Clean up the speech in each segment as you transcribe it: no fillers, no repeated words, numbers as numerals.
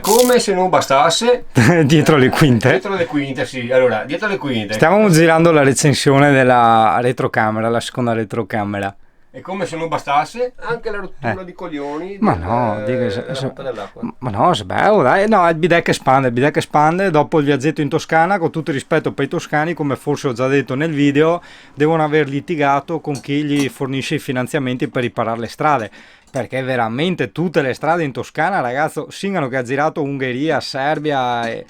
come se non bastasse, dietro le quinte. Dietro le quinte, sì. Allora, dietro le quinte. Stavamo girando la recensione della retrocamera, la seconda retrocamera. E come se non bastasse, anche la rottura di coglioni ma no, della pompa dell'acqua. Ma no, bello, dai. No, il bidet che espande, dopo il viaggetto in Toscana, con tutto il rispetto per i toscani, come forse ho già detto nel video, devono aver litigato con chi gli fornisce i finanziamenti per riparare le strade. Perché veramente tutte le strade in Toscana, ragazzo, Singano che ha girato Ungheria, Serbia e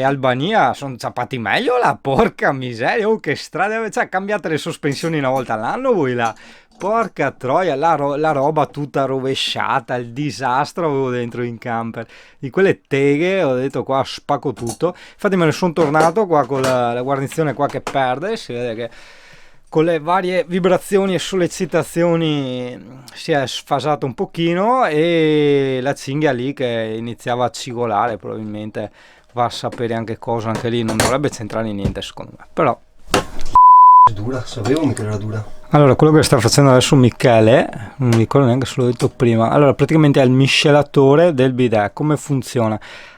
Albania, sono zappati meglio la porca miseria. Oh, che strade, cioè cambiate le sospensioni una volta all'anno voi là. Porca troia, la roba tutta rovesciata, il disastro avevo dentro in camper. Di quelle teghe ho detto qua spacco tutto. Infatti me ne sono tornato qua con la guarnizione qua che perde, si vede che con le varie vibrazioni e sollecitazioni si è sfasato un pochino e la cinghia lì che iniziava a cigolare probabilmente va a sapere anche cosa, anche lì non dovrebbe c'entrare niente secondo me, però è dura, sapevo che era dura. Allora, quello che sta facendo adesso Michele, non mi ricordo neanche se l'ho detto prima, allora praticamente è il miscelatore del bidet. Come funziona?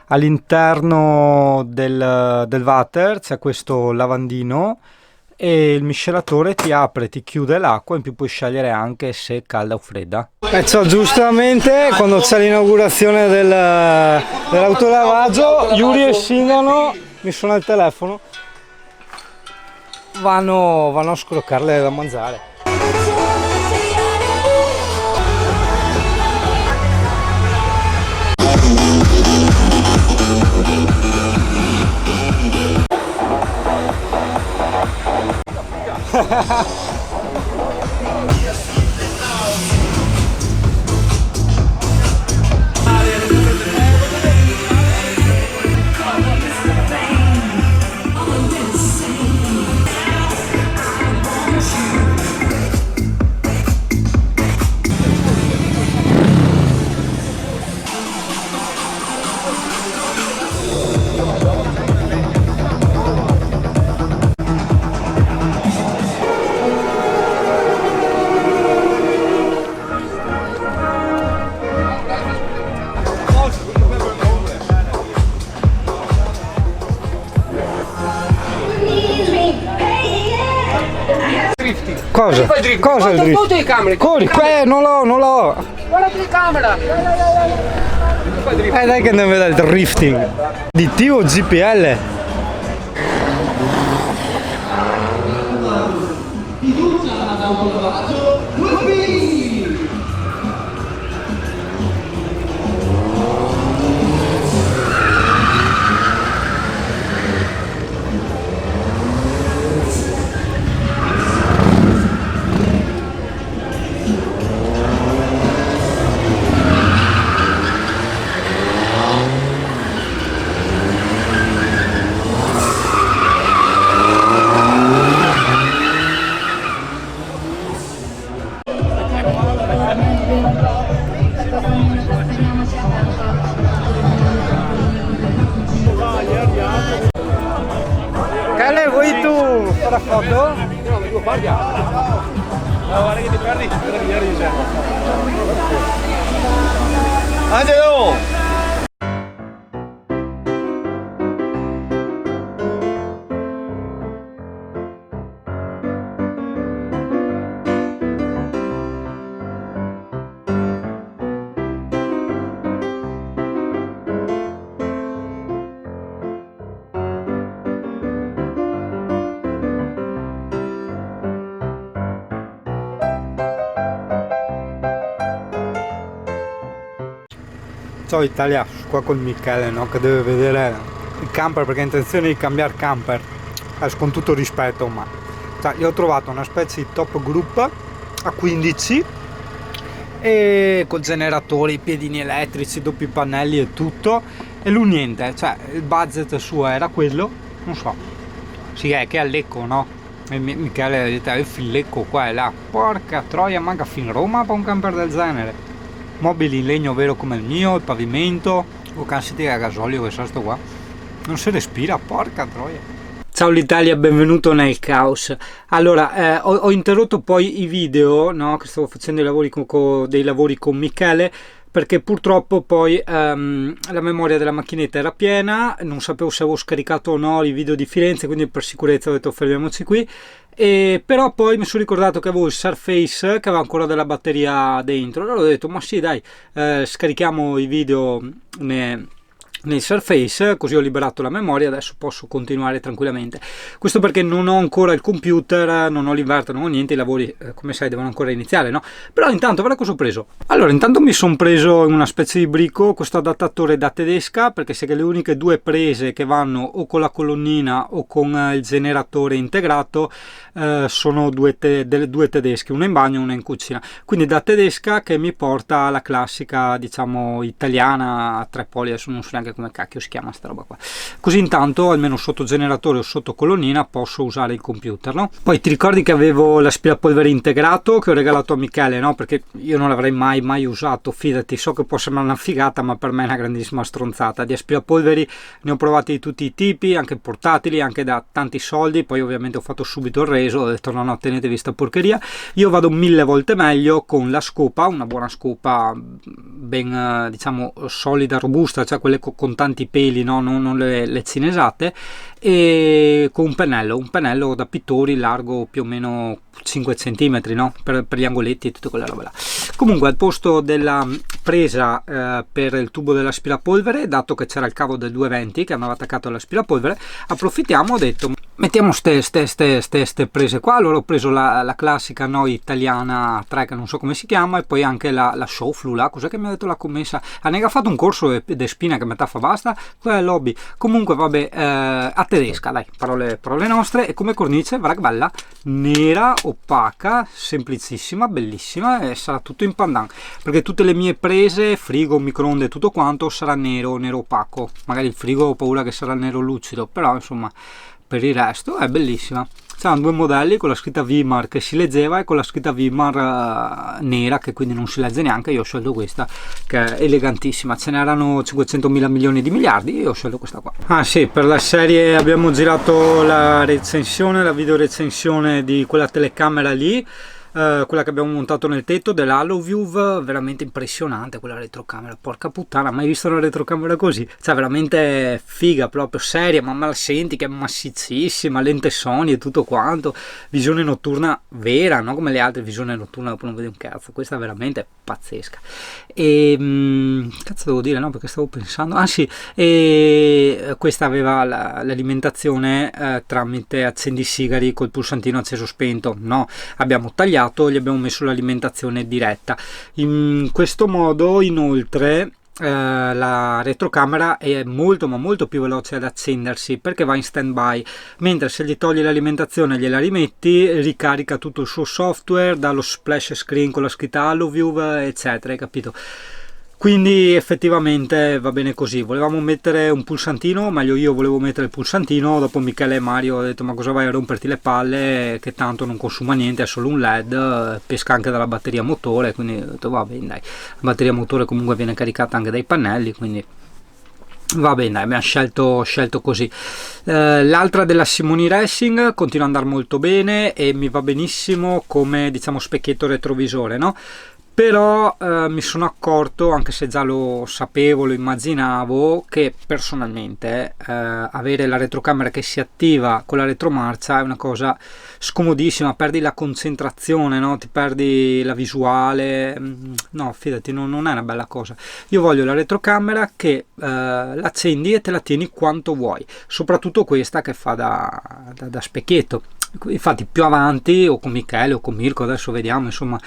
All'interno del water c'è questo lavandino e il miscelatore ti apre, ti chiude l'acqua, in più puoi scegliere anche se è calda o fredda. Cioè, giustamente quando c'è l'inaugurazione dell'autolavaggio, Yuri e Singano mi suona il telefono, vanno a scroccarle da mangiare. Cosa? Cosa il drift? Tutte le camere. Corri, non l'ho. Guarda la telecamera. Dai che andiamo a vedere il drifting. DT o GPL? Cale, vuoi tu fare la foto? No, ma devo farli. No, guarda che ti perdi, Angelo! Ciao Italia, qua con Michele, no? Che deve vedere il camper perché ha intenzione di cambiare camper, con tutto rispetto, ma cioè, gli ho trovato una specie di top group a 15 e con generatori, piedini elettrici, doppi pannelli e tutto, e lui niente, cioè il budget suo era quello, non so, sì è che è a Lecco, no? E Michele ha detto il Lecco qua e là, porca troia, manca fin Roma per un camper del genere. Mobili in legno vero come il mio, il pavimento, o cassette a gasolio che sa sto qua, non si respira, porca troia. Ciao l'Italia, benvenuto nel caos. Allora, ho interrotto poi i video, no, che stavo facendo dei lavori con Michele, perché purtroppo poi la memoria della macchinetta era piena, non sapevo se avevo scaricato o no i video di Firenze, quindi per sicurezza ho detto fermiamoci qui. Però poi mi sono ricordato che avevo il Surface che aveva ancora della batteria dentro, allora ho detto ma sì dai, scarichiamo i video nel Surface, così ho liberato la memoria, adesso posso continuare tranquillamente. Questo perché non ho ancora il computer, non ho l'inverter, non ho niente, i lavori come sai devono ancora iniziare, no? Però intanto guarda cosa ho preso. Allora intanto mi sono preso in una specie di brico questo adattatore da tedesca, perché sai che le uniche due prese che vanno o con la colonnina o con il generatore integrato sono due tedesche, una in bagno e una in cucina, quindi da tedesca che mi porta alla classica diciamo italiana a 3 poli, adesso non so neanche come cacchio si chiama sta roba qua, così intanto almeno sotto generatore o sotto colonnina posso usare il computer, no? Poi ti ricordi che avevo l'aspirapolvere integrato che ho regalato a Michele, no? Perché io non l'avrei mai usato, fidati, so che può sembrare una figata ma per me è una grandissima stronzata. Di aspirapolveri ne ho provati di tutti i tipi, anche portatili, anche da tanti soldi, poi ovviamente ho fatto subito il reso, ho detto no no, tenetevi sta porcheria. Io vado 1000 volte meglio con la scopa, una buona scopa ben diciamo solida, robusta, cioè quelle con tanti peli, no? Non le cinesate, e con un pennello da pittori largo più o meno 5 cm, no? per gli angoletti e tutte quelle robe là. Comunque al posto della presa per il tubo dell'aspirapolvere, dato che c'era il cavo del 220 che andava attaccato all'aspirapolvere, approfittiamo, ho detto mettiamo ste prese qua. Allora ho preso la classica noi italiana 3 che non so come si chiama, e poi anche la Showflu là, cos'è che mi ha detto la commessa? Ha nega fatto un corso de spina che metà fa basta, quella è l'hobby. Comunque vabbè, a tedesca, dai, parole nostre. E come cornice guarda che bella, nera, opaca, semplicissima, bellissima, e sarà tutto in pandan, perché tutte le mie prese, frigo, microonde, tutto quanto sarà nero opaco. Magari il frigo ho paura che sarà nero lucido, però insomma per il resto è bellissima. C'erano due modelli con la scritta Weimar che si leggeva e con la scritta Weimar nera che quindi non si legge neanche. Io ho scelto questa che è elegantissima, ce n'erano 500.000 milioni di miliardi, io ho scelto questa qua. Ah sì, per la serie abbiamo girato la recensione, la video recensione di quella telecamera lì, quella che abbiamo montato nel tetto dell'HaloView, veramente impressionante quella retrocamera, porca puttana, mai visto una retrocamera così, cioè veramente figa, proprio seria, ma la senti che è massicissima, lente Sony e tutto quanto, visione notturna vera, no come le altre visioni notturne dopo non vedi un cazzo, questa è veramente pazzesca. E cazzo devo dire, no, perché stavo pensando, ah sì, e questa aveva l'alimentazione tramite accendisigari col pulsantino acceso spento, no, abbiamo tagliato, gli abbiamo messo l'alimentazione diretta. In questo modo inoltre la retrocamera è molto ma molto più veloce ad accendersi perché va in stand by, mentre se gli togli l'alimentazione e gliela rimetti ricarica tutto il suo software, dallo splash screen con la scritta HaloView eccetera, hai capito? Quindi effettivamente va bene così. Volevamo mettere un pulsantino, meglio io volevo mettere il pulsantino, dopo Michele e Mario ho detto ma cosa vai a romperti le palle, che tanto non consuma niente, è solo un LED, pesca anche dalla batteria motore, quindi ho detto va bene dai, la batteria motore comunque viene caricata anche dai pannelli, quindi va bene, abbiamo scelto così. L'altra della Simoni Racing continua ad andare molto bene e mi va benissimo come diciamo specchietto retrovisore, no? Però mi sono accorto, anche se già lo sapevo, lo immaginavo, che personalmente avere la retrocamera che si attiva con la retromarcia è una cosa scomodissima, perdi la concentrazione, no? Ti perdi la visuale, no fidati, non è una bella cosa. Io voglio la retrocamera che l'accendi e te la tieni quanto vuoi, soprattutto questa che fa da specchietto. Infatti più avanti, o con Michele o con Mirko, adesso vediamo insomma,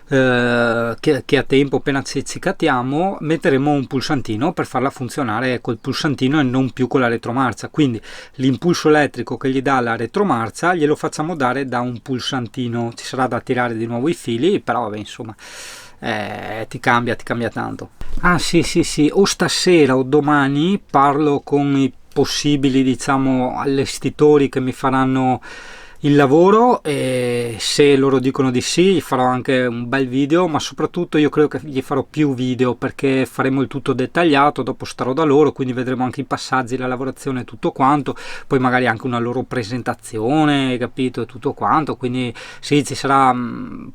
che a tempo appena ci cattiamo, metteremo un pulsantino per farla funzionare col pulsantino e non più con la retromarcia, quindi l'impulso elettrico che gli dà la retromarcia glielo facciamo dare da un pulsantino. Ci sarà da tirare di nuovo i fili, però vabbè insomma ti cambia tanto. Ah sì, o stasera o domani parlo con i possibili diciamo allestitori che mi faranno il lavoro, e se loro dicono di sì gli farò anche un bel video, ma soprattutto io credo che gli farò più video, perché faremo il tutto dettagliato, dopo starò da loro, quindi vedremo anche i passaggi, la lavorazione e tutto quanto, poi magari anche una loro presentazione, capito, e tutto quanto, quindi sì, ci sarà,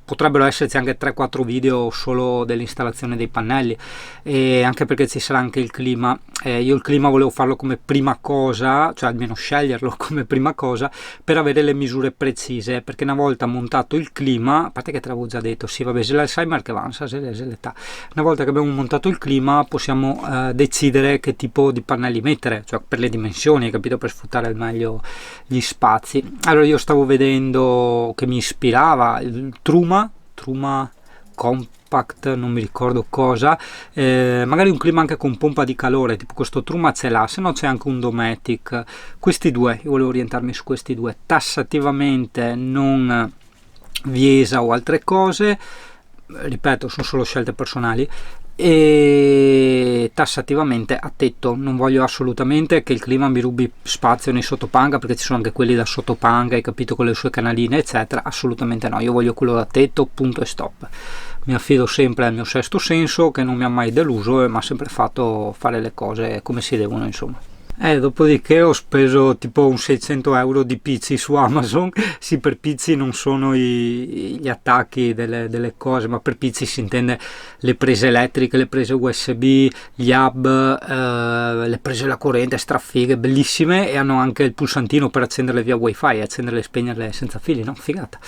potrebbero esserci anche 3-4 video solo dell'installazione dei pannelli, e anche perché ci sarà anche il clima. Io il clima volevo farlo come prima cosa, cioè almeno sceglierlo come prima cosa, per avere le misure precise, perché una volta montato il clima, a parte che te l'avevo già detto, sì vabbè, se l'Alzheimer che avanza, se l'età, una volta che abbiamo montato il clima possiamo decidere che tipo di pannelli mettere, cioè per le dimensioni, capito, per sfruttare al meglio gli spazi. Allora io stavo vedendo che mi ispirava il Truma Compact, non mi ricordo cosa, magari un clima anche con pompa di calore, tipo questo Truma ce l'ha, se no c'è anche un Dometic. Questi due, io volevo orientarmi su questi due, tassativamente non Viesa o altre cose, ripeto, sono solo scelte personali, e tassativamente a tetto. Non voglio assolutamente che il clima mi rubi spazio nei sottopanga, perché ci sono anche quelli da sottopanga, hai capito, con le sue canaline eccetera, assolutamente no, io voglio quello da tetto, punto e stop. Mi affido sempre al mio sesto senso, che non mi ha mai deluso e mi ha sempre fatto fare le cose come si devono, insomma. Dopodiché ho speso tipo un 600 euro di PC su Amazon. Sì, per PC non sono gli attacchi delle cose, ma per PC si intende le prese elettriche, le prese USB, gli hub, le prese da corrente strafighe, bellissime, e hanno anche il pulsantino per accenderle via wifi, accenderle e spegnerle senza fili, no? Figata.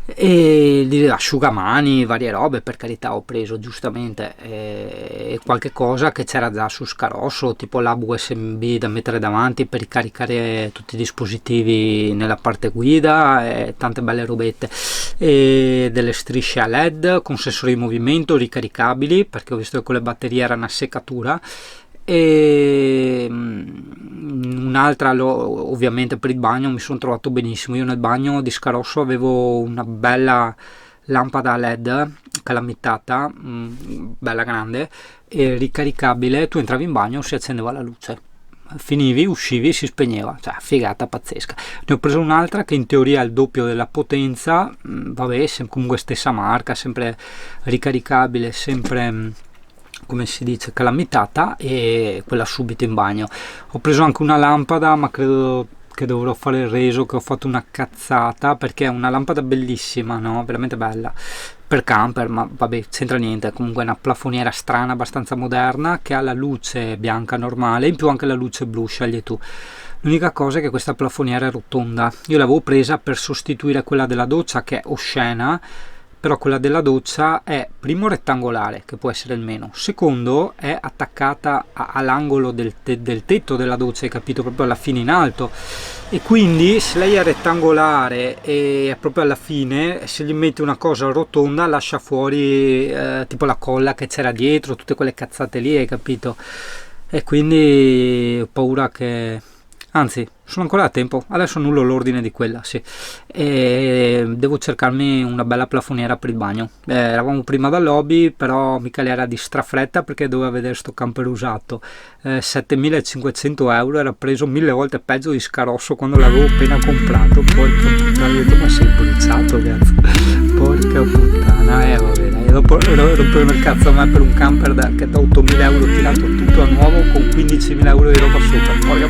E gli asciugamani, varie robe, per carità, ho preso giustamente, e qualche cosa che c'era già su Scarosso, tipo l'hub USB da mettere davanti per ricaricare tutti i dispositivi nella parte guida, e tante belle robette, e delle strisce a LED con sensori di movimento ricaricabili, perché ho visto che con le batterie era una seccatura, e un'altra ovviamente per il bagno. Mi sono trovato benissimo, io nel bagno di Scarosso avevo una bella lampada LED calamitata, bella grande e ricaricabile, tu entravi in bagno, si accendeva la luce, finivi, uscivi, si spegneva, cioè figata pazzesca. Ne ho preso un'altra che in teoria è il doppio della potenza, vabbè, comunque stessa marca, sempre ricaricabile, sempre come si dice calamitata, e quella subito in bagno. Ho preso anche una lampada, ma credo che dovrò fare il reso, che ho fatto una cazzata, perché è una lampada bellissima, no? Veramente bella, per camper, ma vabbè, c'entra niente. Comunque è una plafoniera strana, abbastanza moderna, che ha la luce bianca normale, in più anche la luce blu, scegli tu. L'unica cosa è che questa plafoniera è rotonda. Io l'avevo presa per sostituire quella della doccia, che è oscena, però quella della doccia è primo rettangolare, che può essere il meno, secondo è attaccata all'angolo del tetto della doccia, hai capito, proprio alla fine in alto, e quindi se lei è rettangolare e è proprio alla fine, se gli metti una cosa rotonda lascia fuori tipo la colla che c'era dietro, tutte quelle cazzate lì, hai capito, e quindi ho paura che... Anzi, sono ancora a tempo, adesso annullo l'ordine di quella, sì. E devo cercarmi una bella plafoniera per il bagno. Eravamo prima dal lobby, però Michele era di strafretta perché doveva vedere sto camper usato. 7.500 euro, era preso 1000 volte peggio di Scarosso quando l'avevo appena comprato. Porca puttana, ho detto, ma sei bruciato, cazzo. Porca puttana, vabbè, dai. Dopo rompevano il cazzo a me per un camper che da 8.000 euro tirato tutto a nuovo con 15.000 euro di roba sopra. Porca